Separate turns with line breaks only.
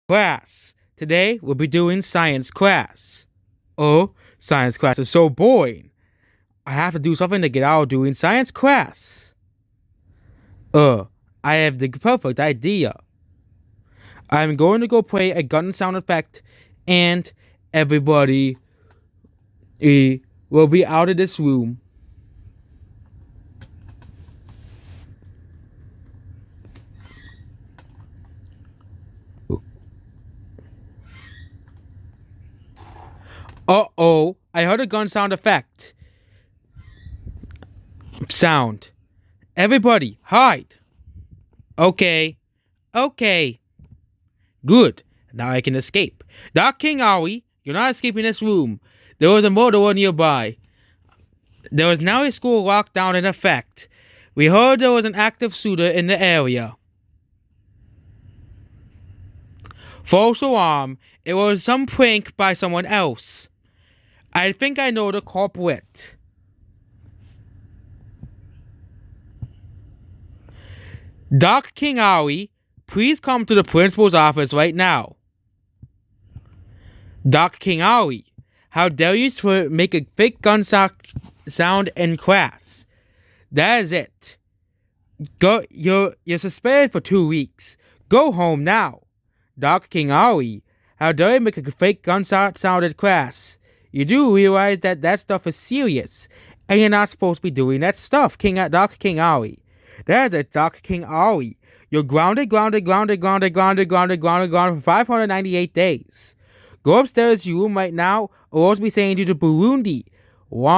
Class. Today we'll be doing science class. Oh, science class is so boring. I have to do something to get out of doing science class. Uh, I have the perfect idea. I'm going to go play a gun sound effect, and everybody will be out of this room. Uh-oh, I heard a gun sound effect. Sound. Everybody, hide. Okay. Okay. Good. Now I can escape. Doc King Olly, you're not escaping this room. There was a murderer nearby. There was now a school lockdown in effect. We heard there was an active shooter in the area. False alarm. It was some prank by someone else. I think I know the culprit. Doc King Olly, please come to the principal's office right now. Doc King Olly, how dare you make a fake gun sound in class? That is it. You're suspended for 2 weeks. Go home now. Doc King Olly, how dare you make a fake gun sound in class? You do realize that stuff is serious, and you're not supposed to be doing that stuff, Doc King Olly. That is it, Doc King Olly. You're grounded for 598 days. Go upstairs to your room right now, or else be sending you to Burundi. Wah.